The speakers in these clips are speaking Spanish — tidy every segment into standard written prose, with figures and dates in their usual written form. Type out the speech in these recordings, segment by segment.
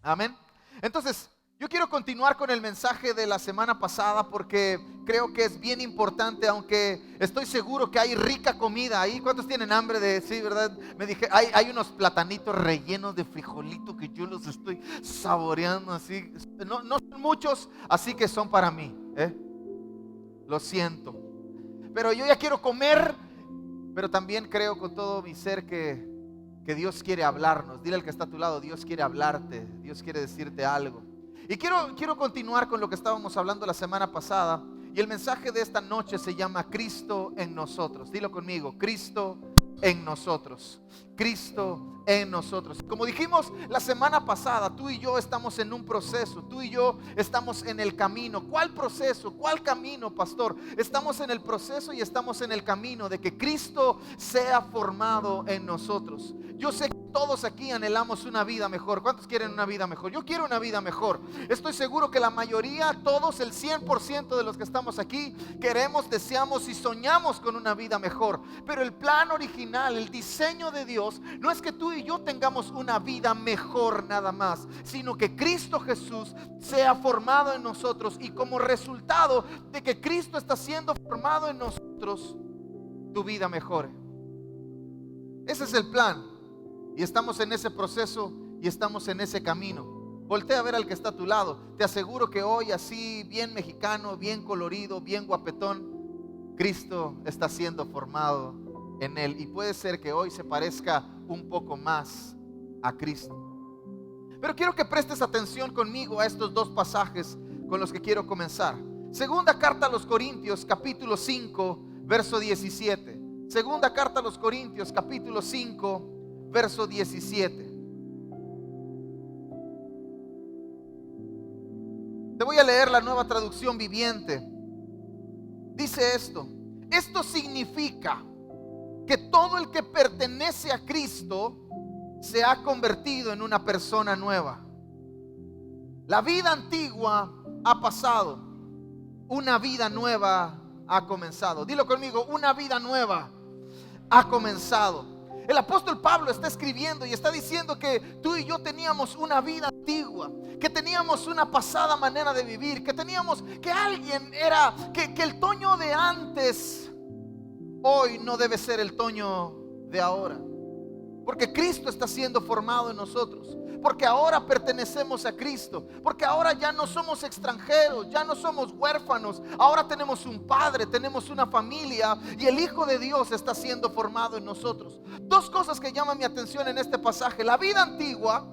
Amén. Entonces, yo quiero continuar con el mensaje de la semana pasada porque creo que es bien importante, aunque estoy seguro que hay rica comida ahí. ¿Cuántos tienen hambre de, sí, verdad? Me dije, hay unos platanitos rellenos de frijolito que yo los estoy saboreando así. No son muchos, así que son para mí, ¿eh? Lo siento. Pero yo ya quiero comer, pero también creo con todo mi ser que Dios quiere hablarnos. Dile al que está a tu lado, Dios quiere hablarte, Dios quiere decirte algo. Y quiero continuar con lo que estábamos hablando la semana pasada. Y el mensaje de esta noche se llama Cristo en nosotros. Dilo conmigo, Cristo en nosotros. Cristo en nosotros. Como dijimos la semana pasada, tú y yo estamos en un proceso. Tú y yo estamos en el camino. ¿Cuál proceso? ¿Cuál camino, pastor? Estamos en el proceso y estamos en el camino de que Cristo sea formado en nosotros. Yo sé que todos aquí anhelamos una vida mejor. ¿Cuántos quieren una vida mejor? Yo quiero una vida mejor. Estoy seguro que la mayoría, todos, el 100% de los que estamos aquí, queremos, deseamos y soñamos con una vida mejor. Pero el plan original, el diseño de Dios, no es que tú y yo tengamos una vida mejor nada más, sino que Cristo Jesús sea formado en nosotros, y como resultado de que Cristo está siendo formado en nosotros, tu vida mejore. Ese es el plan. Y estamos en ese proceso y estamos en ese camino. Voltea a ver al que está a tu lado. Te aseguro que hoy, así bien mexicano, bien colorido, bien guapetón, Cristo está siendo formado en él. Y puede ser que hoy se parezca un poco más a Cristo. Pero quiero que prestes atención conmigo a estos dos pasajes con los que quiero comenzar. Segunda carta a los Corintios, capítulo 5, verso 17. Segunda carta a los Corintios, capítulo 5, verso 17. Te voy a leer la Nueva Traducción Viviente. Dice esto: esto significa que todo el que pertenece a Cristo se ha convertido en una persona nueva. La vida antigua ha pasado, una vida nueva ha comenzado. Dilo conmigo, una vida nueva ha comenzado. El apóstol Pablo está escribiendo y está diciendo que tú y yo teníamos una vida antigua, que teníamos una pasada manera de vivir, que teníamos, que alguien era, que el Toño de antes hoy no debe ser el Toño de ahora. Porque Cristo está siendo formado en nosotros, porque ahora pertenecemos a Cristo, porque ahora ya no somos extranjeros, ya no somos huérfanos, ahora tenemos un padre, tenemos una familia, y el Hijo de Dios está siendo formado en nosotros. Dos cosas que llaman mi atención en este pasaje: la vida antigua,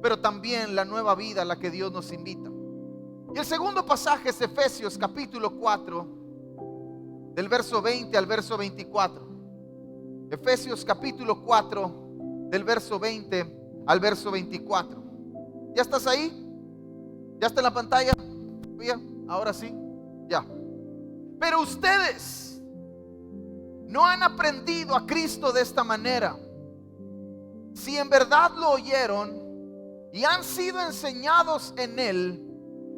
pero también la nueva vida a la que Dios nos invita. Y el segundo pasaje es Efesios capítulo 4, del verso 20 al verso 24. Efesios capítulo 4, del verso 20 al verso 24. ¿Ya estás ahí? ¿Ya está en la pantalla? Ahora sí, ya. Pero ustedes no han aprendido a Cristo de esta manera. Si en verdad lo oyeron y han sido enseñados en Él,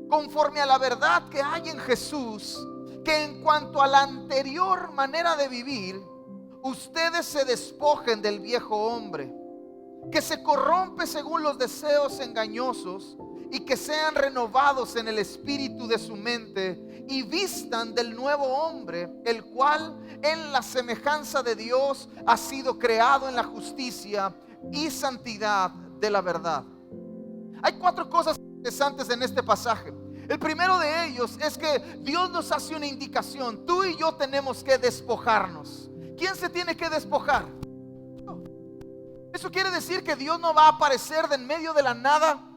conforme a la verdad que hay en Jesús, que en cuanto a la anterior manera de vivir, ustedes se despojen del viejo hombre, que se corrompe según los deseos engañosos, y que sean renovados en el espíritu de su mente, y vistan del nuevo hombre, el cual en la semejanza de Dios ha sido creado en la justicia y santidad de la verdad. Hay cuatro cosas interesantes en este pasaje. El primero de ellos es que Dios nos hace una indicación. Tú y yo tenemos que despojarnos. ¿Quién se tiene que despojar? ¿Eso quiere decir que Dios no va a aparecer de en medio de la nada?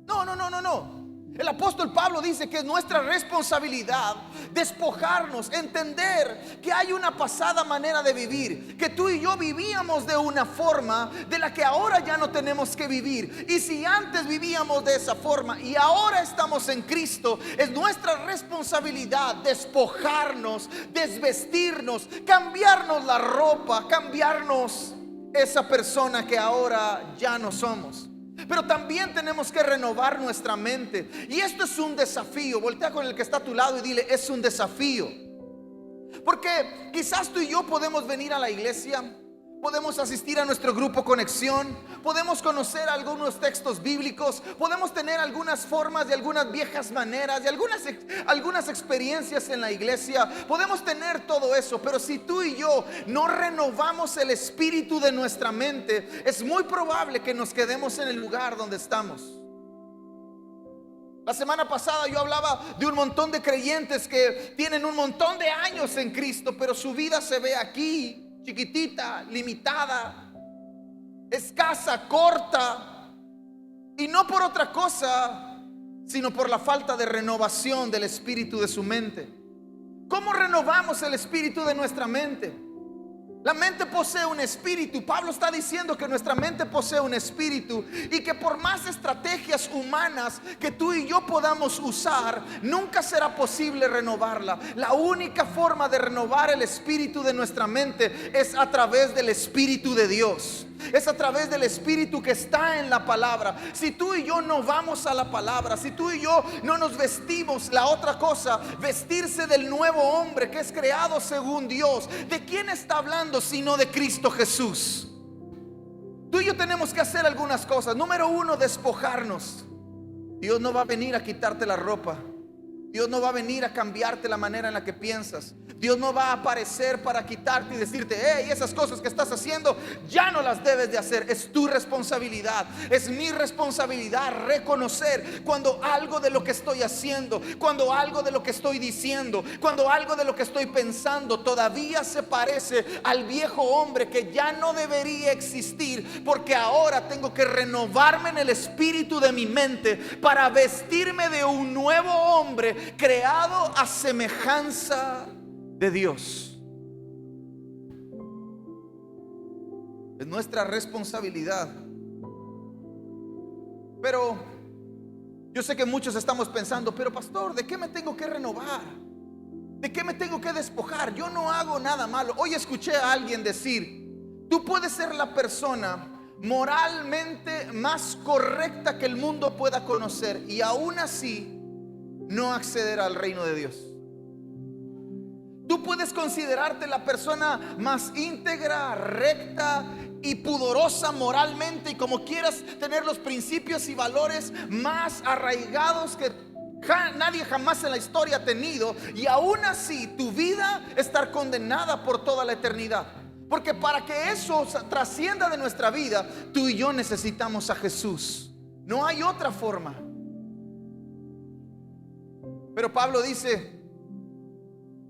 No. El apóstol Pablo dice que es nuestra responsabilidad despojarnos, entender que hay una pasada manera de vivir, que tú y yo vivíamos de una forma de la que ahora ya no tenemos que vivir. Y si antes vivíamos de esa forma y ahora estamos en Cristo, es nuestra responsabilidad despojarnos, desvestirnos, cambiarnos la ropa, cambiarnos esa persona que ahora ya no somos. Pero también tenemos que renovar nuestra mente. Y esto es un desafío. Voltea con el que está a tu lado y dile: es un desafío. Porque quizás tú y yo podemos venir a la iglesia, Podemos asistir a nuestro grupo Conexión, podemos conocer algunos textos bíblicos, podemos tener algunas formas y algunas viejas maneras y algunas experiencias en la iglesia. Podemos tener todo eso, pero si tú y yo no renovamos el espíritu de nuestra mente, es muy probable que nos quedemos en el lugar donde estamos. La semana pasada yo hablaba de un montón de creyentes que tienen un montón de años en Cristo, pero su vida se ve aquí chiquitita, limitada, escasa, corta, y no por otra cosa, sino por la falta de renovación del espíritu de su mente. ¿Cómo renovamos el espíritu de nuestra mente? La mente posee un espíritu. Pablo está diciendo que nuestra mente posee un espíritu y que por más estrategias humanas que tú y yo podamos usar, nunca será posible renovarla. La única forma de renovar el espíritu de nuestra mente es a través del Espíritu de Dios. Es a través del Espíritu que está en la palabra. Si tú y yo no vamos a la palabra, si tú y yo no nos vestimos, la otra cosa, vestirse del nuevo hombre que es creado según Dios, ¿de quién está hablando sino de Cristo Jesús? Tú y yo tenemos que hacer algunas cosas. Número uno, despojarnos. Dios no va a venir a quitarte la ropa. Dios no va a venir a cambiarte la manera en la que piensas. Dios no va a aparecer para quitarte y decirte: hey, esas cosas que estás haciendo ya no las debes de hacer. Es tu responsabilidad, es mi responsabilidad reconocer cuando algo de lo que estoy haciendo, cuando algo de lo que estoy diciendo, cuando algo de lo que estoy pensando todavía se parece al viejo hombre que ya no debería existir, porque ahora tengo que renovarme en el espíritu de mi mente para vestirme de un nuevo hombre creado a semejanza de Dios. Es nuestra responsabilidad. Pero yo sé que muchos estamos pensando: pero pastor, ¿de qué me tengo que renovar? ¿De qué me tengo que despojar? Yo no hago nada malo. Hoy escuché a alguien decir: tú puedes ser la persona moralmente más correcta que el mundo pueda conocer y aún así no acceder al reino de Dios. Tú puedes considerarte la persona más íntegra, recta y pudorosa moralmente, y como quieras tener los principios y valores más arraigados que nadie jamás en la historia ha tenido, y aún así tu vida estar condenada por toda la eternidad. Porque para que eso trascienda de nuestra vida, tú y yo necesitamos a Jesús. No hay otra forma. Pero Pablo dice: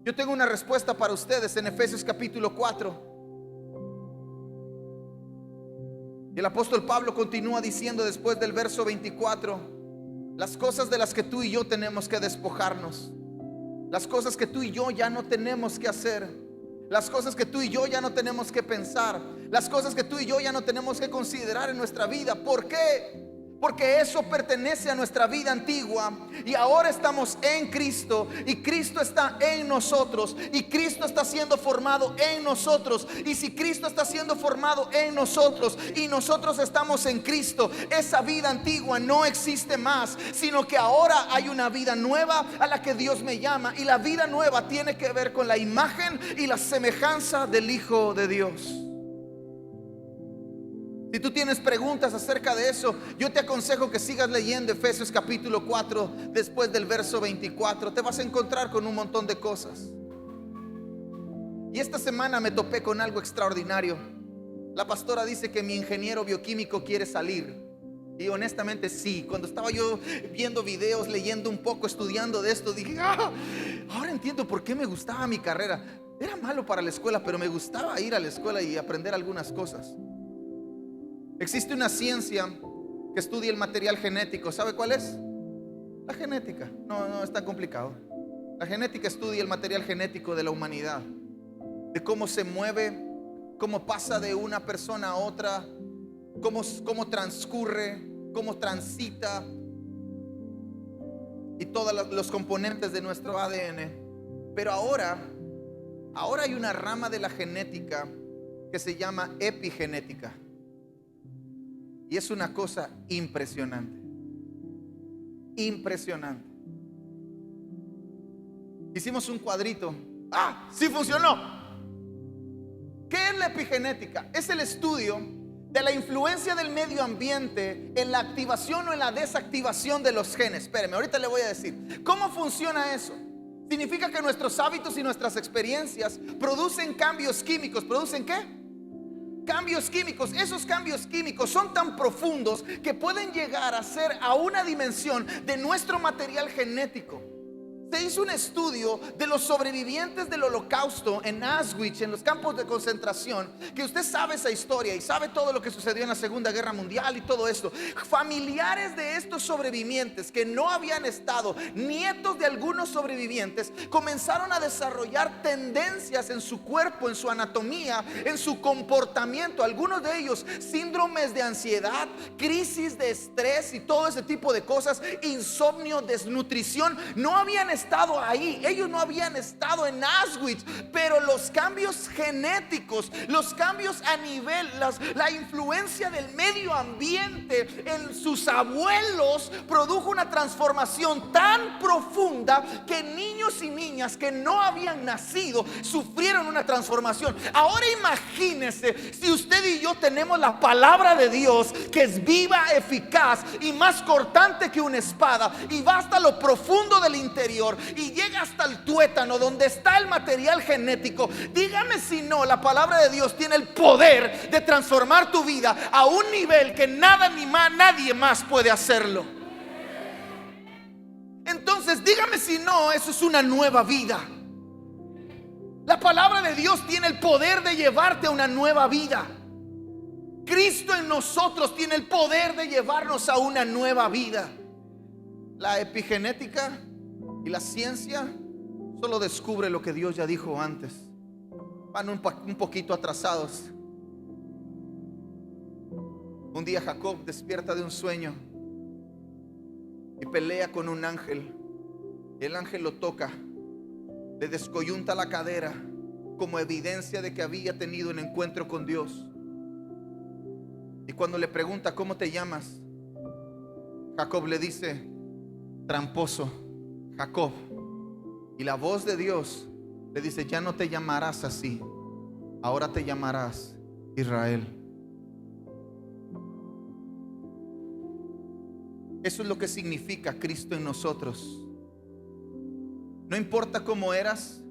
yo tengo una respuesta para ustedes en Efesios capítulo 4. Y el apóstol Pablo continúa diciendo después del verso 24: las cosas de las que tú y yo tenemos que despojarnos, las cosas que tú y yo ya no tenemos que hacer, las cosas que tú y yo ya no tenemos que pensar, las cosas que tú y yo ya no tenemos que considerar en nuestra vida. ¿Por qué? Porque eso pertenece a nuestra vida antigua y ahora estamos en Cristo, y Cristo está en nosotros, y Cristo está siendo formado en nosotros. Y si Cristo está siendo formado en nosotros y nosotros estamos en Cristo, esa vida antigua no existe más, sino que ahora hay una vida nueva a la que Dios me llama, y la vida nueva tiene que ver con la imagen y la semejanza del Hijo de Dios. Si tú tienes preguntas acerca de eso, yo te aconsejo que sigas leyendo Efesios capítulo 4 después del verso 24. Te vas a encontrar con un montón de cosas. Y esta semana me topé con algo extraordinario. La pastora dice que mi ingeniero bioquímico quiere salir. Y honestamente sí, cuando estaba yo viendo videos, leyendo un poco, estudiando de esto, dije: ahora entiendo por qué me gustaba mi carrera. Era malo para la escuela, pero me gustaba ir a la escuela y aprender algunas cosas. Existe una ciencia que estudia el material genético. ¿Sabe cuál es? La genética. No es tan complicado. La genética estudia el material genético de la humanidad, de cómo se mueve, cómo pasa de una persona a otra, cómo transcurre, cómo transita, y todos los componentes de nuestro ADN. Pero ahora hay una rama de la genética que se llama epigenética. Y es una cosa impresionante. Impresionante. Hicimos un cuadrito. ¡Ah! ¡Sí funcionó! ¿Qué es la epigenética? Es el estudio de la influencia del medio ambiente en la activación o en la desactivación de los genes. Espéreme, ahorita le voy a decir cómo funciona eso. Significa que nuestros hábitos y nuestras experiencias producen cambios químicos. ¿Producen qué? Cambios químicos. Esos cambios químicos son tan profundos que pueden llegar a ser a una dimensión de nuestro material genético. Se hizo un estudio de los sobrevivientes del Holocausto en Auschwitz, en los campos de concentración, que usted sabe esa historia y sabe todo lo que sucedió en la Segunda Guerra Mundial y todo esto. Familiares de estos sobrevivientes que no habían estado, nietos de algunos sobrevivientes, comenzaron a desarrollar tendencias en su cuerpo, en su anatomía, en su comportamiento. Algunos de ellos síndromes de ansiedad, crisis de estrés y todo ese tipo de cosas, insomnio, desnutrición. No habían estado ahí, ellos no habían estado en Auschwitz, pero los cambios genéticos, los cambios a nivel, la influencia del medio ambiente en sus abuelos produjo una transformación tan profunda que niños y niñas que no habían nacido sufrieron una transformación. Ahora imagínese si usted y yo tenemos la palabra de Dios, que es viva, eficaz y más cortante que una espada, y va hasta lo profundo del interior y llega hasta el tuétano donde está el material genético. Dígame si no, la palabra de Dios tiene el poder de transformar tu vida a un nivel que nada ni más, nadie más puede hacerlo. Entonces dígame si no, eso es una nueva vida. La palabra de Dios tiene el poder de llevarte a una nueva vida. Cristo en nosotros tiene el poder de llevarnos a una nueva vida. La epigenética y la ciencia solo descubre lo que Dios ya dijo antes. Van un poquito atrasados. Un día Jacob despierta de un sueño y pelea con un ángel. El ángel lo toca, le descoyunta la cadera como evidencia de que había tenido un encuentro con Dios. Y cuando le pregunta ¿cómo te llamas?, Jacob le dice: tramposo, Jacob. Y la voz de Dios le dice: ya no te llamarás así, ahora te llamarás Israel. Eso es lo que significa Cristo en nosotros. No importa cómo eras,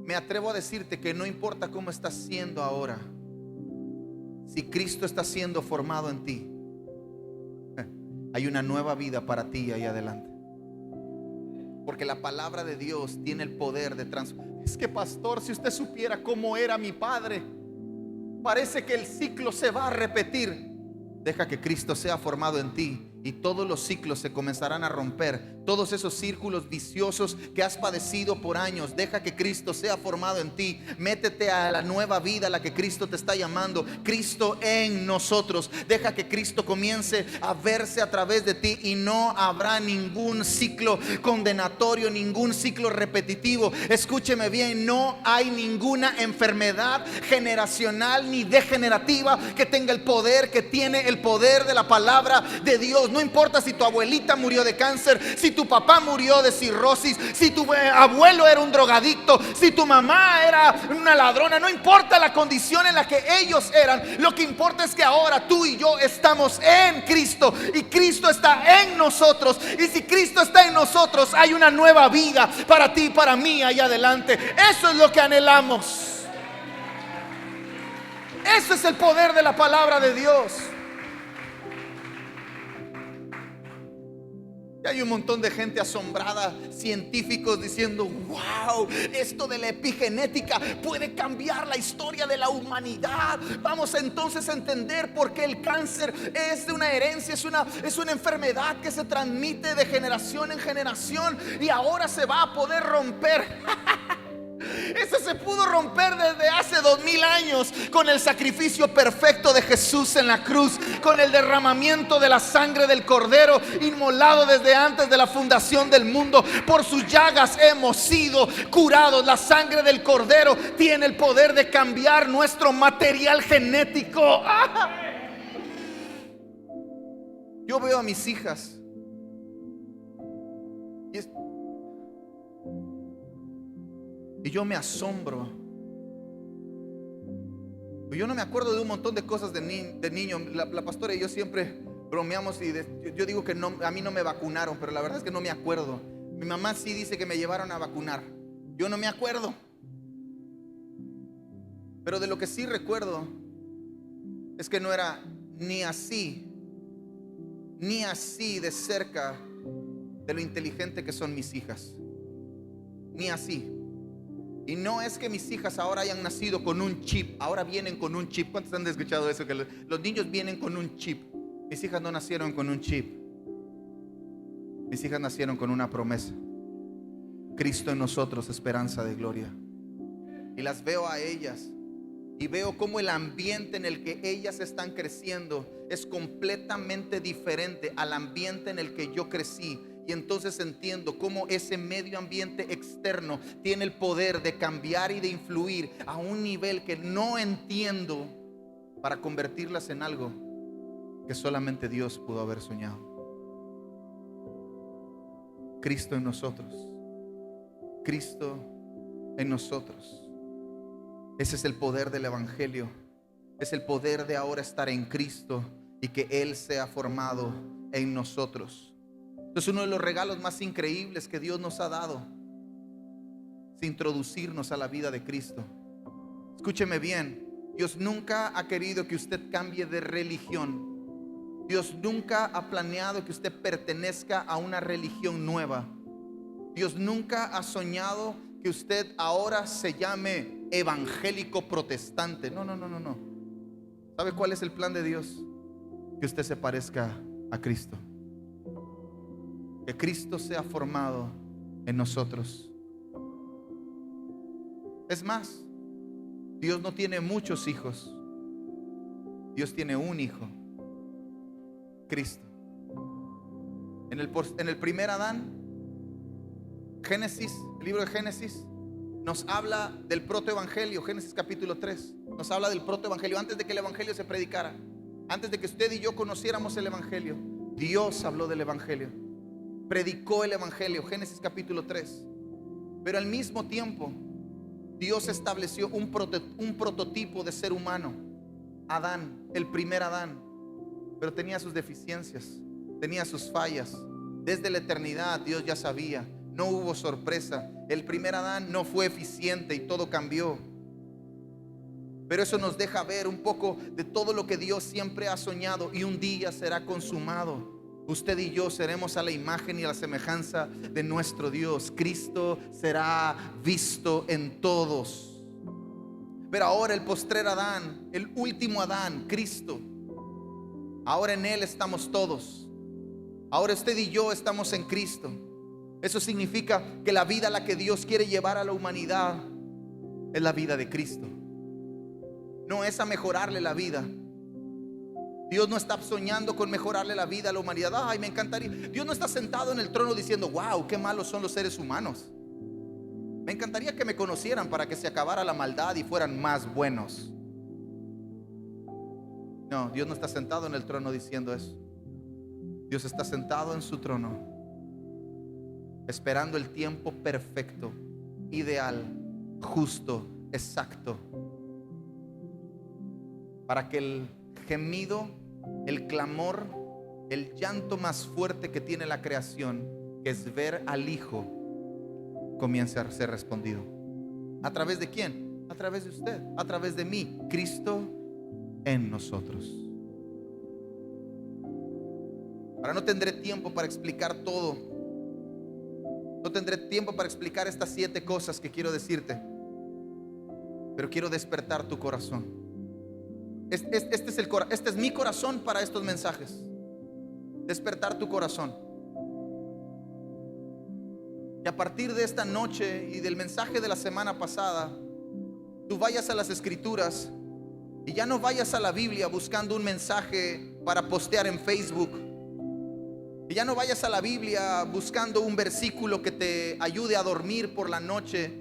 me atrevo a decirte que no importa cómo estás siendo ahora, si Cristo está siendo formado en ti, hay una nueva vida para ti ahí adelante. Porque la palabra de Dios tiene el poder de transformar. Es que pastor, si usted supiera cómo era mi padre, parece que el ciclo se va a repetir. Deja que Cristo sea formado en ti y todos los ciclos se comenzarán a romper. Todos esos círculos viciosos que has padecido por años, deja que Cristo sea formado en ti. Métete a la nueva vida a la que Cristo te está llamando. Cristo en nosotros. Deja que Cristo comience a verse a través de ti y no habrá ningún ciclo condenatorio, ningún ciclo repetitivo. Escúcheme bien, no hay ninguna enfermedad generacional ni degenerativa que tenga el poder que tiene el poder de la palabra de Dios. No importa si tu abuelita murió de cáncer, si tu papá murió de cirrosis, si tu abuelo era un drogadicto, si tu mamá era una ladrona. No importa la condición en la que ellos eran. Lo que importa es que ahora tú y yo estamos en Cristo y Cristo está en nosotros. Y si Cristo está en nosotros, hay una nueva vida para ti y para mí allá adelante. Eso es lo que anhelamos. Eso es el poder de la palabra de Dios. Hay un montón de gente asombrada, científicos diciendo: wow, esto de la epigenética puede cambiar la historia de la humanidad. Vamos entonces a entender por qué el cáncer es de una herencia, es una enfermedad que se transmite de generación en generación y ahora se va a poder romper. Eso se pudo romper desde hace 2000 años con el sacrificio perfecto de Jesús en la cruz, con el derramamiento de la sangre del Cordero inmolado desde antes de la fundación del mundo. Por sus llagas hemos sido curados. La sangre del Cordero tiene el poder de cambiar nuestro material genético. Yo veo a mis hijas y yo me asombro Yo no me acuerdo de un montón de cosas de niño. La pastora y yo siempre bromeamos y yo digo que no, a mí no me vacunaron, pero la verdad es que no me acuerdo. Mi mamá sí dice que me llevaron a vacunar. Yo no me acuerdo. Pero de lo que sí recuerdo es que no era ni así de cerca de lo inteligente que son mis hijas. Ni así. Y no es que mis hijas ahora hayan nacido con un chip. Ahora vienen con un chip. ¿Cuántos han escuchado eso? Que los niños vienen con un chip. Mis hijas no nacieron con un chip. Mis hijas nacieron con una promesa: Cristo en nosotros, esperanza de gloria. Y las veo a ellas y veo cómo el ambiente en el que ellas están creciendo es completamente diferente al ambiente en el que yo crecí. Y entonces entiendo cómo ese medio ambiente externo tiene el poder de cambiar y de influir a un nivel que no entiendo, para convertirlas en algo que solamente Dios pudo haber soñado. Cristo en nosotros. Cristo en nosotros. Ese es el poder del Evangelio. Es el poder de ahora estar en Cristo y que Él sea formado en nosotros. Es uno de los regalos más increíbles que Dios nos ha dado, es introducirnos a la vida de Cristo. Escúcheme bien, Dios nunca ha querido que usted cambie de religión. Dios nunca ha planeado que usted pertenezca a una religión nueva. Dios nunca ha soñado que usted ahora se llame evangélico protestante. No. ¿Sabe cuál es el plan de Dios? Que usted se parezca a Cristo. Que Cristo sea formado en nosotros. Es más, Dios no tiene muchos hijos. Dios tiene un hijo, Cristo. En el primer Adán, Génesis, el libro de Génesis nos habla del protoevangelio. Génesis capítulo 3 nos habla del protoevangelio. Antes de que el evangelio se predicara, antes de que usted y yo conociéramos el evangelio, Dios habló del evangelio, predicó el evangelio. Génesis capítulo 3. Pero al mismo tiempo Dios estableció un prototipo de ser humano, Adán, el primer Adán. Pero tenía sus deficiencias, tenía sus fallas. Desde la eternidad Dios ya sabía. No hubo sorpresa. El primer Adán no fue eficiente y todo cambió. Pero eso nos deja ver un poco de todo lo que Dios siempre ha soñado y un día será consumado. Usted y yo seremos a la imagen y a la semejanza de nuestro Dios. Cristo será visto en todos. Pero ahora el postrer Adán, el último Adán, Cristo, ahora en Él estamos todos. Ahora usted y yo estamos en Cristo. Eso significa que la vida a la que Dios quiere llevar a la humanidad es la vida de Cristo. No es a mejorarle la vida. Dios no está soñando con mejorarle la vida a la humanidad. Ay, me encantaría. Dios no está sentado en el trono diciendo: wow, qué malos son los seres humanos. Me encantaría que me conocieran para que se acabara la maldad y fueran más buenos. No, Dios no está sentado en el trono diciendo eso. Dios está sentado en su trono, esperando el tiempo perfecto, ideal, justo, exacto, para que el gemido, el clamor, el llanto más fuerte que tiene la creación, que es ver al Hijo, comience a ser respondido. ¿A través de quién? A través de usted, a través de mí. Cristo en nosotros. Ahora no tendré tiempo para explicar todo. No tendré tiempo para explicar estas 7 cosas que quiero decirte, pero quiero despertar tu corazón. Este es mi corazón para estos mensajes. Despertar tu corazón. Y a partir de esta noche y del mensaje de la semana pasada, tú vayas a las Escrituras y ya no vayas a la Biblia buscando un mensaje para postear en Facebook. Y ya no vayas a la Biblia buscando un versículo que te ayude a dormir por la noche.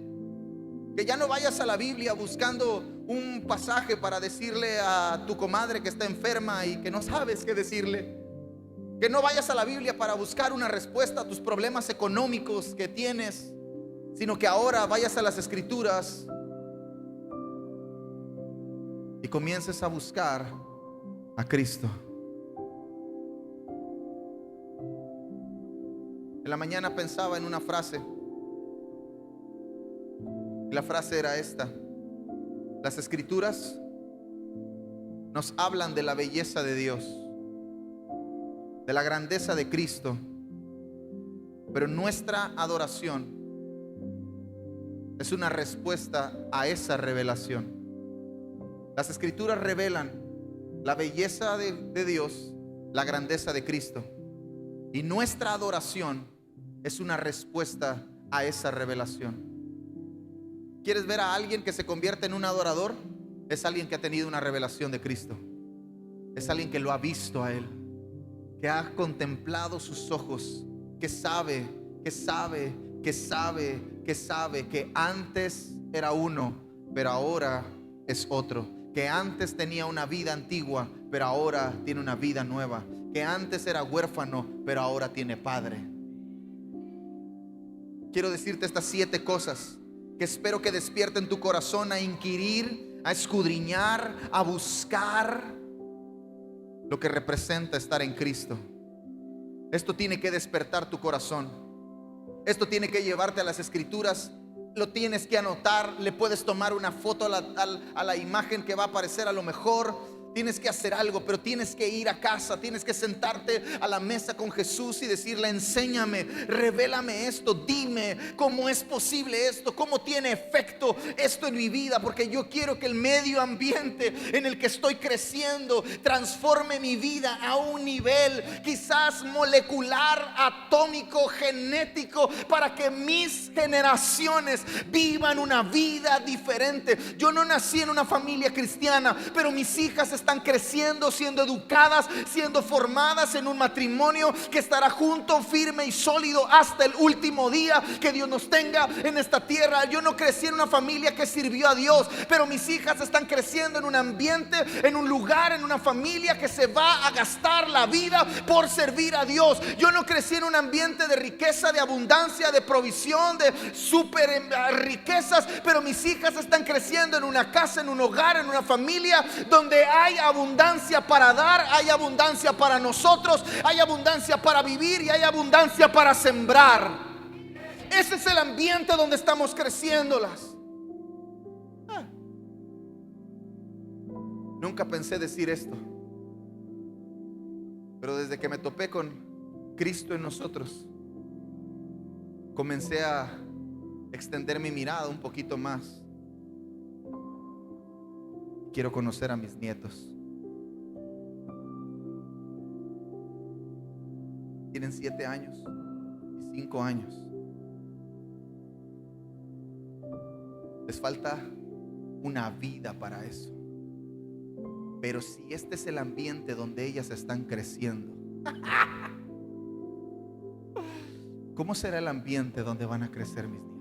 Que ya no vayas a la Biblia buscando un pasaje para decirle a tu comadre que está enferma y que no sabes qué decirle. Que no vayas a la Biblia para buscar una respuesta a tus problemas económicos que tienes, sino que ahora vayas a las Escrituras y comiences a buscar a Cristo. En la mañana pensaba en una frase, y la frase era esta: las Escrituras nos hablan de la belleza de Dios, de la grandeza de Cristo, pero nuestra adoración es una respuesta a esa revelación. Las Escrituras revelan la belleza de Dios, la grandeza de Cristo, y nuestra adoración es una respuesta a esa revelación. ¿Quieres ver a alguien que se convierte en un adorador? Es alguien que ha tenido una revelación de Cristo. Es alguien que lo ha visto a Él, que ha contemplado sus ojos, que sabe que antes era uno, pero ahora es otro. Que antes tenía una vida antigua, pero ahora tiene una vida nueva. Que antes era huérfano, pero ahora tiene padre. Quiero decirte estas 7 cosas que espero que despierten tu corazón a inquirir, a escudriñar, a buscar lo que representa estar en Cristo. Esto tiene que despertar tu corazón. Esto tiene que llevarte a las Escrituras. Lo tienes que anotar. Le puedes tomar una foto a la imagen que va a aparecer a lo mejor. Tienes que hacer algo, pero tienes que ir a casa, tienes que sentarte a la mesa con Jesús y decirle: enséñame, revélame esto, dime cómo es posible esto, cómo tiene efecto esto en mi vida, porque yo quiero que el medio ambiente en el que estoy creciendo transforme mi vida a un nivel quizás molecular, atómico, genético, para que mis generaciones vivan una vida diferente. Yo no nací en una familia cristiana, pero mis hijas están creciendo, siendo educadas, siendo formadas en un matrimonio que estará junto, firme y sólido hasta el último día que Dios nos tenga en esta tierra. Yo no crecí en una familia que sirvió a Dios, pero mis hijas están creciendo en un ambiente, en un lugar, en una familia que se va a gastar la vida por servir a Dios. Yo no crecí en un ambiente de riqueza, de abundancia, de provisión, de super riquezas, pero mis hijas están creciendo en una casa, en un hogar, en una familia donde hay abundancia para dar, hay abundancia para nosotros, hay abundancia para vivir y hay abundancia para sembrar. Ese es el ambiente donde estamos creciéndolas. Nunca pensé decir esto, pero desde que me topé con Cristo en nosotros, comencé a extender mi mirada un poquito más. Quiero conocer a mis nietos. Tienen 7 años y 5 años. Les falta una vida para eso. Pero si este es el ambiente donde ellas están creciendo, ¿cómo será el ambiente donde van a crecer mis nietos?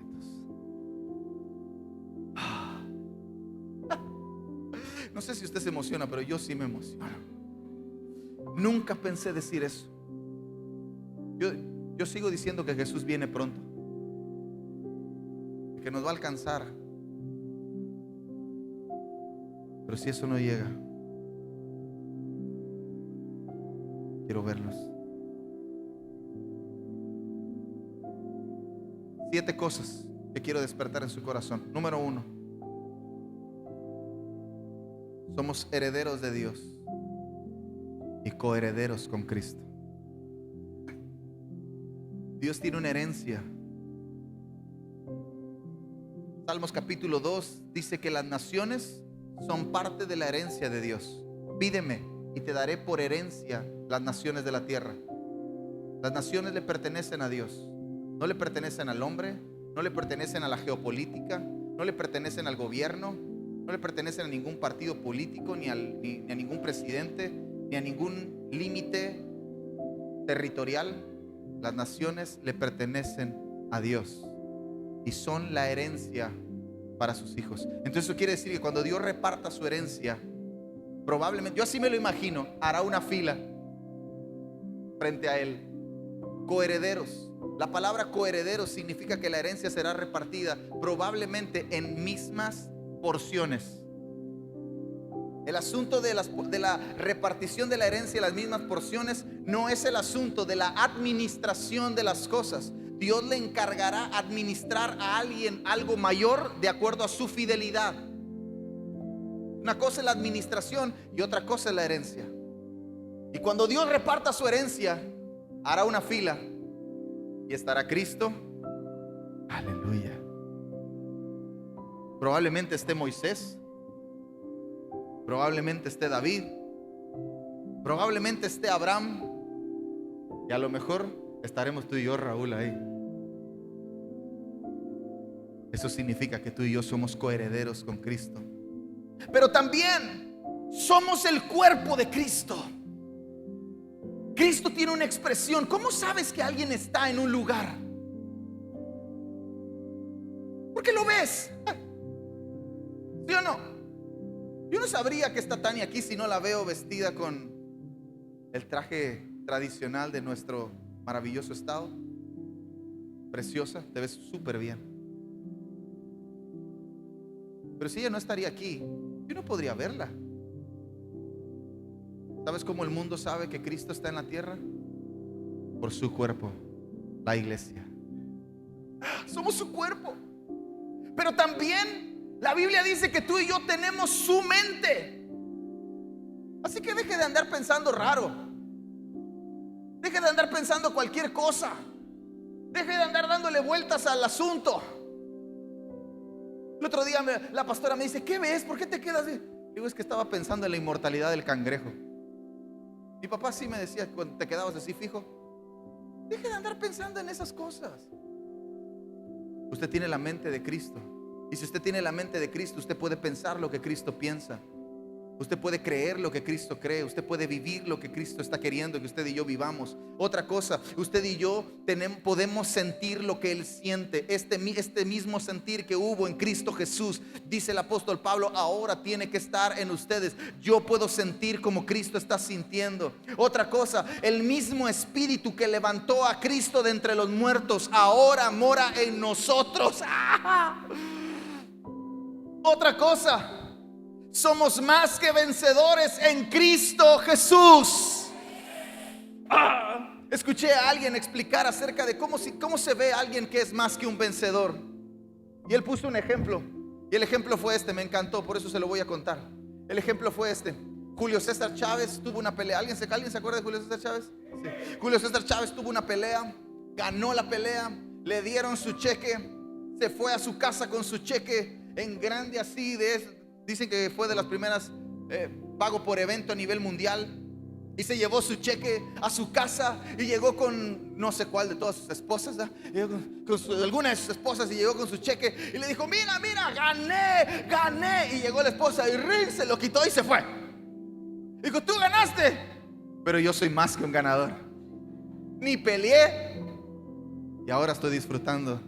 No sé si usted se emociona, pero yo sí me emociono. Nunca pensé decir eso. Yo sigo diciendo que Jesús viene pronto, que nos va a alcanzar. Pero si eso no llega, quiero verlos. 7 cosas que quiero despertar en su corazón. Número 1. Somos herederos de Dios y coherederos con Cristo. Dios tiene una herencia. Salmos capítulo 2 dice que las naciones son parte de la herencia de Dios. Pídeme y te daré por herencia las naciones de la tierra. Las naciones le pertenecen a Dios. No le pertenecen al hombre, no le pertenecen a la geopolítica, no le pertenecen al gobierno, no le pertenecen a ningún partido político, ni a ningún presidente, ni a ningún límite territorial. Las naciones le pertenecen a Dios y son la herencia para sus hijos. Entonces eso quiere decir que cuando Dios reparta su herencia, probablemente, yo así me lo imagino, hará una fila frente a Él. Coherederos. La palabra coherederos significa que la herencia será repartida probablemente en mismas porciones. El asunto de la repartición de la herencia y las mismas porciones no es el asunto de la administración de las cosas. Dios le encargará administrar a alguien algo mayor de acuerdo a su fidelidad. Una cosa es la administración y otra cosa es la herencia. Y cuando Dios reparta su herencia, hará una fila y estará Cristo. Aleluya. Probablemente esté Moisés, probablemente esté David, probablemente esté Abraham, y a lo mejor estaremos tú y yo, Raúl, ahí. Eso significa que tú y yo somos coherederos con Cristo. Pero también somos el cuerpo de Cristo. Cristo tiene una expresión. ¿Cómo sabes que alguien está en un lugar? Porque lo ves. ¿Sí o no? Yo no sabría que está Tania aquí si no la veo vestida con el traje tradicional de nuestro maravilloso estado. Preciosa, te ves súper bien. Pero si ella no estaría aquí, yo no podría verla. ¿Sabes cómo el mundo sabe que Cristo está en la tierra? Por su cuerpo, la iglesia. Somos su cuerpo. Pero también la Biblia dice que tú y yo tenemos su mente. Así que deje de andar pensando raro. Deje de andar pensando cualquier cosa. Deje de andar dándole vueltas al asunto. El otro día la pastora me dice: ¿qué ves? ¿Por qué te quedas así? Digo, es que estaba pensando en la inmortalidad del cangrejo. Mi papá sí me decía, cuando te quedabas así fijo, deje de andar pensando en esas cosas. Usted tiene la mente de Cristo. Y si usted tiene la mente de Cristo, usted puede pensar lo que Cristo piensa. Usted puede creer lo que Cristo cree. Usted puede vivir lo que Cristo está queriendo que usted y yo vivamos. Otra cosa, usted y yo podemos sentir lo que Él siente. Este mismo sentir que hubo en Cristo Jesús, dice el apóstol Pablo, ahora tiene que estar en ustedes. Yo puedo sentir como Cristo está sintiendo. Otra cosa, el mismo Espíritu que levantó a Cristo de entre los muertos, ahora mora en nosotros. Otra cosa, somos más que vencedores en Cristo Jesús. Escuché a alguien explicar acerca de cómo se ve a alguien que es más que un vencedor. Y él puso un ejemplo. Y el ejemplo fue este, me encantó, por eso se lo voy a contar. El ejemplo fue este. Julio César Chávez tuvo una pelea. ¿Alguien se acuerda de Julio César Chávez? Sí. Julio César Chávez tuvo una pelea, ganó la pelea, le dieron su cheque, se fue a su casa con su cheque en grande así dicen que fue de las primeras pago por evento a nivel mundial. Y se llevó su cheque a su casa y llegó con no sé cuál de todas sus esposas, alguna de sus esposas, y llegó con su cheque y le dijo: mira, gané. Y llegó la esposa y se lo quitó y se fue. Dijo: tú ganaste, pero yo soy más que un ganador. Ni peleé y ahora estoy disfrutando.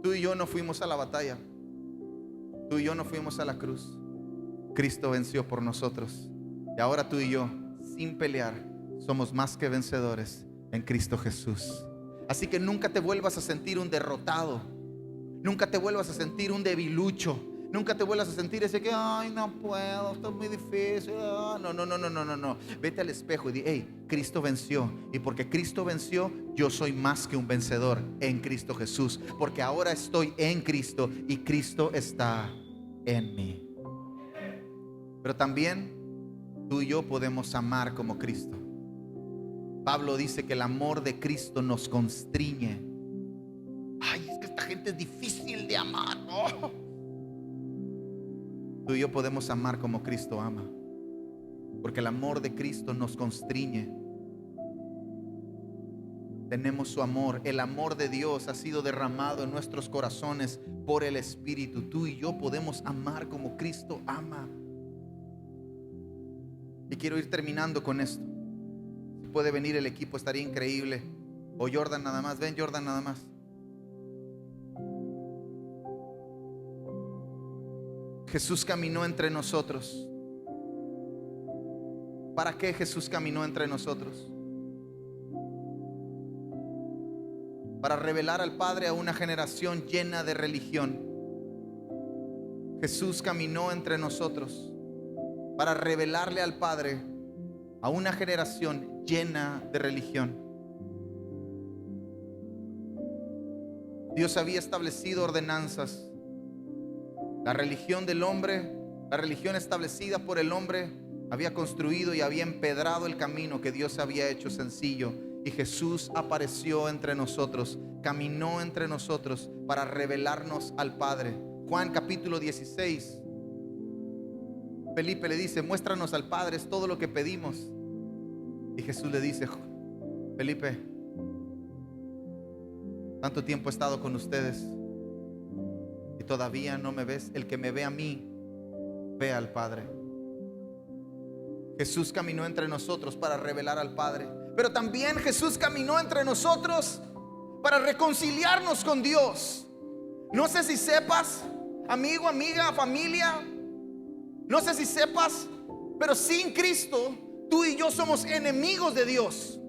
Tú y yo no fuimos a la batalla. Tú y yo no fuimos a la cruz. Cristo venció por nosotros. Y ahora tú y yo, sin pelear, somos más que vencedores en Cristo Jesús. Así que nunca te vuelvas a sentir un derrotado. Nunca te vuelvas a sentir un debilucho. Nunca te vuelvas a sentir ese que, ay, no puedo, esto es muy difícil. No. Vete al espejo y di: hey, Cristo venció. Y porque Cristo venció, yo soy más que un vencedor en Cristo Jesús. Porque ahora estoy en Cristo y Cristo está en mí. Pero también tú y yo podemos amar como Cristo. Pablo dice que el amor de Cristo nos constriñe. Ay, es que esta gente es difícil de amar, ¿no? Tú y yo podemos amar como Cristo ama, porque el amor de Cristo nos constriñe. Tenemos su amor. El amor de Dios ha sido derramado en nuestros corazones por el Espíritu. Tú y yo podemos amar como Cristo ama. Y quiero ir terminando con esto. Si puede venir el equipo, estaría increíble. O Jordan nada más. Ven, Jordan nada más. Jesús caminó entre nosotros. ¿Para qué Jesús caminó entre nosotros? Para revelar al Padre a una generación llena de religión. Jesús caminó entre nosotros para revelarle al Padre a una generación llena de religión. Dios había establecido ordenanzas. La religión del hombre, la religión establecida por el hombre, había construido y había empedrado el camino que Dios había hecho sencillo. Y Jesús apareció entre nosotros, caminó entre nosotros para revelarnos al Padre. Juan capítulo 16. Felipe le dice: muéstranos al Padre, es todo lo que pedimos. Y Jesús le dice: Felipe, tanto tiempo he estado con ustedes y todavía no me ves. El que me ve a mí, ve al Padre. Jesús caminó entre nosotros para revelar al Padre, pero también Jesús caminó entre nosotros para reconciliarnos con Dios. No sé si sepas, amigo, amiga, familia, no sé si sepas, pero sin Cristo tú y yo somos enemigos de Dios.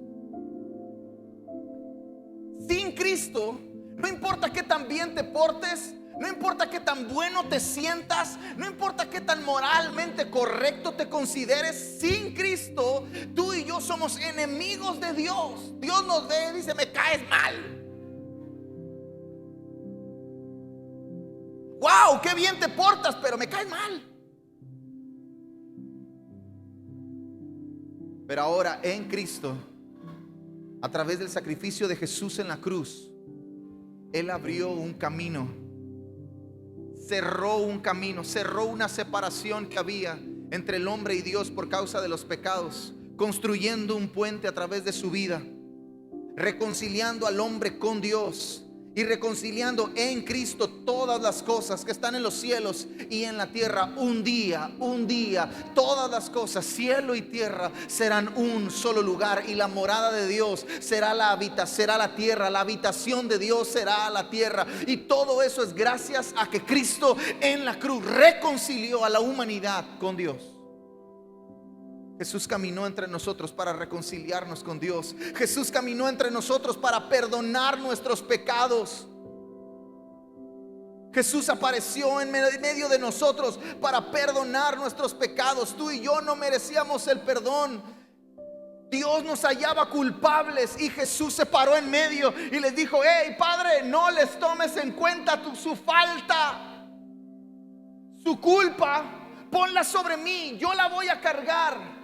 Sin Cristo, no importa qué tan bien te portes, no importa qué tan bueno te sientas, no importa qué tan moralmente correcto te consideres, sin Cristo tú y yo somos enemigos de Dios. Dios nos ve y dice: me caes mal. Wow, qué bien te portas, pero me caes mal. Pero ahora en Cristo, a través del sacrificio de Jesús en la cruz, Él abrió un camino, cerró un camino, cerró una separación que había entre el hombre y Dios por causa de los pecados, construyendo un puente a través de su vida, reconciliando al hombre con Dios y reconciliando en Cristo todas las cosas que están en los cielos y en la tierra. Un día, todas las cosas, cielo y tierra, serán un solo lugar, y la morada de Dios será la tierra, la habitación de Dios será la tierra. Y todo eso es gracias a que Cristo en la cruz reconcilió a la humanidad con Dios. Jesús caminó entre nosotros para reconciliarnos con Dios. Jesús caminó entre nosotros para perdonar nuestros pecados. Jesús apareció en medio de nosotros para perdonar nuestros pecados. Tú y yo no merecíamos el perdón. Dios nos hallaba culpables y Jesús se paró en medio y les dijo: hey, Padre, no les tomes en cuenta su falta, su culpa, ponla sobre mí, yo la voy a cargar.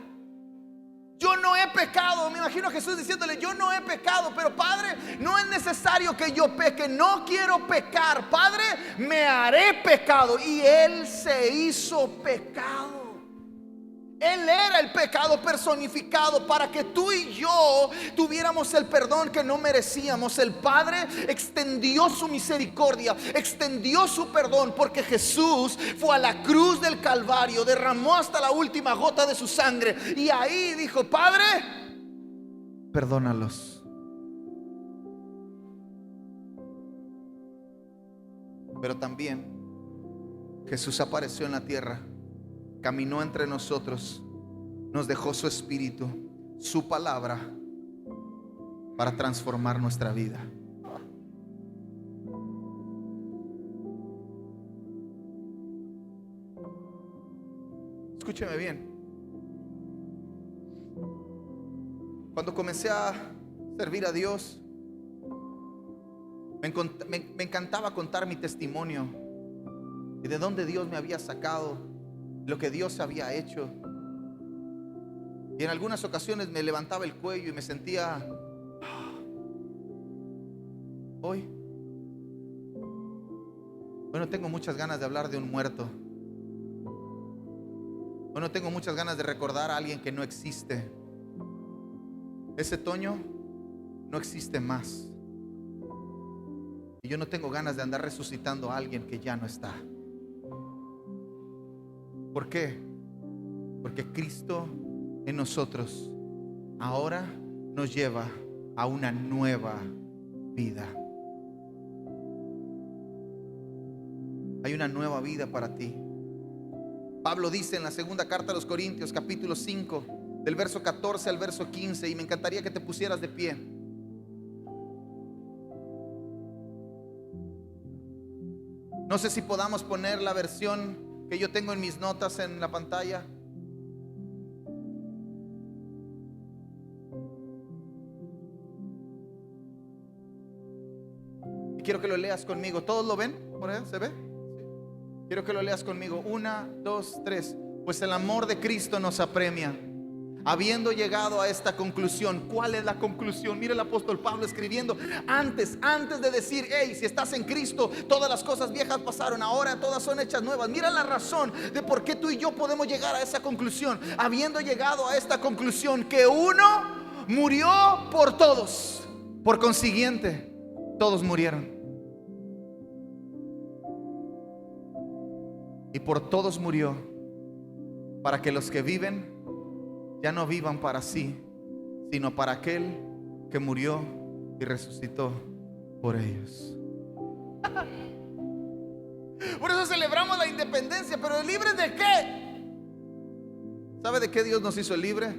Yo no he pecado. Me imagino a Jesús diciéndole: yo no he pecado, pero Padre, no es necesario que yo peque, no quiero pecar. Padre, me haré pecado. Y Él se hizo pecado. Él era el pecado personificado para que tú y yo tuviéramos el perdón que no merecíamos. El Padre extendió su misericordia, extendió su perdón, porque Jesús fue a la cruz del Calvario, derramó hasta la última gota de su sangre y ahí dijo: Padre, perdónalos. Pero también Jesús apareció en la tierra, caminó entre nosotros, nos dejó su espíritu, su palabra, para transformar nuestra vida. Escúcheme bien. Cuando comencé a servir a Dios, me encantaba contar mi testimonio y de dónde Dios me había sacado, lo que Dios había hecho. Y en algunas ocasiones me levantaba el cuello y me sentía: hoy no tengo muchas ganas de hablar de un muerto. Hoy no tengo muchas ganas de recordar a alguien que no existe. Ese Toño no existe más. Y yo no tengo ganas de andar resucitando a alguien que ya no está. ¿Por qué? Porque Cristo en nosotros ahora nos lleva a una nueva vida. Hay una nueva vida para ti. Pablo dice en la segunda carta a los Corintios, capítulo 5, del verso 14 al verso 15, y me encantaría que te pusieras de pie. No sé si podamos poner la versión que yo tengo en mis notas en la pantalla. Y quiero que lo leas conmigo. ¿Todos lo ven? ¿Por ahí se ve? Sí. Quiero que lo leas conmigo. 1, 2, 3. Pues el amor de Cristo nos apremia, habiendo llegado a esta conclusión. ¿Cuál es la conclusión? Mira el apóstol Pablo escribiendo antes de decir: hey, si estás en Cristo, todas las cosas viejas pasaron, ahora todas son hechas nuevas. Mira la razón de por qué tú y yo podemos llegar a esa conclusión. Habiendo llegado a esta conclusión, que uno murió por todos, por consiguiente todos murieron, y por todos murió, para que los que viven ya no vivan para sí, sino para aquel que murió y resucitó por ellos. Por eso celebramos la independencia. ¿Pero libres de qué? ¿Sabe de qué Dios nos hizo libre?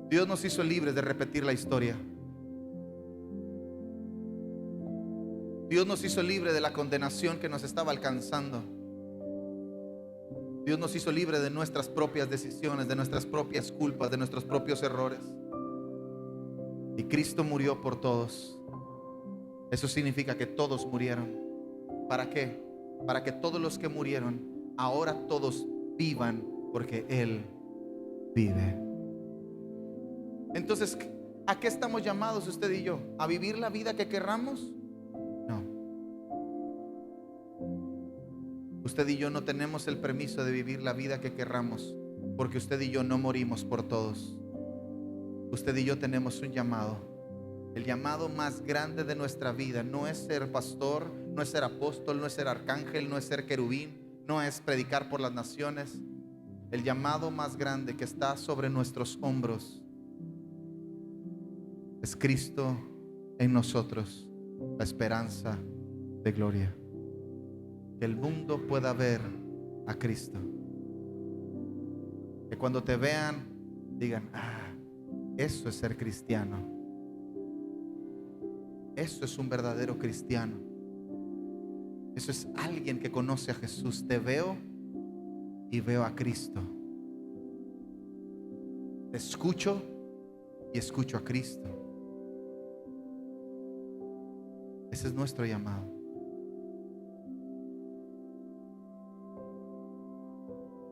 Dios nos hizo libres de repetir la historia. Dios nos hizo libre de la condenación que nos estaba alcanzando. Dios nos hizo libre de nuestras propias decisiones, de nuestras propias culpas, de nuestros propios errores. Y Cristo murió por todos. Eso significa que todos murieron. ¿Para qué? Para que todos los que murieron, ahora todos vivan, porque Él vive. Entonces, ¿a qué estamos llamados usted y yo? ¿A vivir la vida que querramos? No. Usted y yo no tenemos el permiso de vivir la vida que querramos, porque usted y yo no morimos por todos. Usted y yo tenemos un llamado. El llamado más grande de nuestra vida no es ser pastor, no es ser apóstol, no es ser arcángel, no es ser querubín, no es predicar por las naciones. El llamado más grande que está sobre nuestros hombros es Cristo en nosotros, la esperanza de gloria. Que el mundo pueda ver a Cristo. Que cuando te vean digan: eso es ser cristiano. Eso es un verdadero cristiano. Eso es alguien que conoce a Jesús. Te veo y veo a Cristo. Te escucho y escucho a Cristo. Ese es nuestro llamado.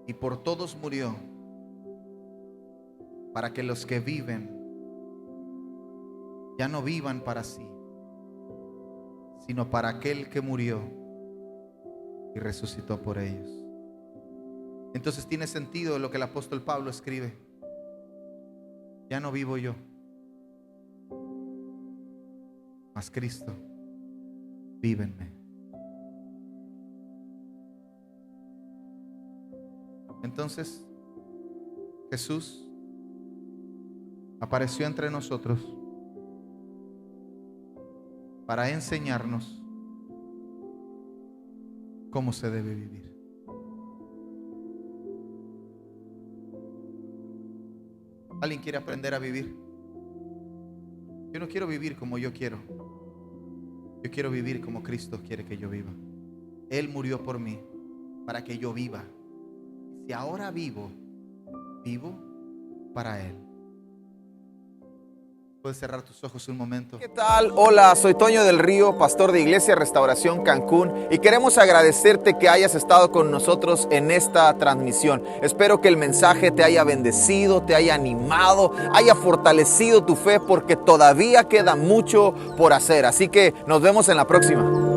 Y por todos murió, para que los que viven ya no vivan para sí, sino para aquel que murió y resucitó por ellos. Entonces tiene sentido lo que el apóstol Pablo escribe: ya no vivo yo, mas Cristo vive en mí. Entonces Jesús apareció entre nosotros para enseñarnos cómo se debe vivir. ¿Alguien quiere aprender a vivir? Yo no quiero vivir como yo quiero. Yo quiero vivir como Cristo quiere que yo viva. Él murió por mí para que yo viva. Si ahora vivo para Él. Puedes cerrar tus ojos un momento. ¿Qué tal? Hola, soy Toño del Río, pastor de Iglesia Restauración Cancún, y queremos agradecerte que hayas estado con nosotros en esta transmisión. Espero que el mensaje te haya bendecido, te haya animado, haya fortalecido tu fe, porque todavía queda mucho por hacer. Así que nos vemos en la próxima.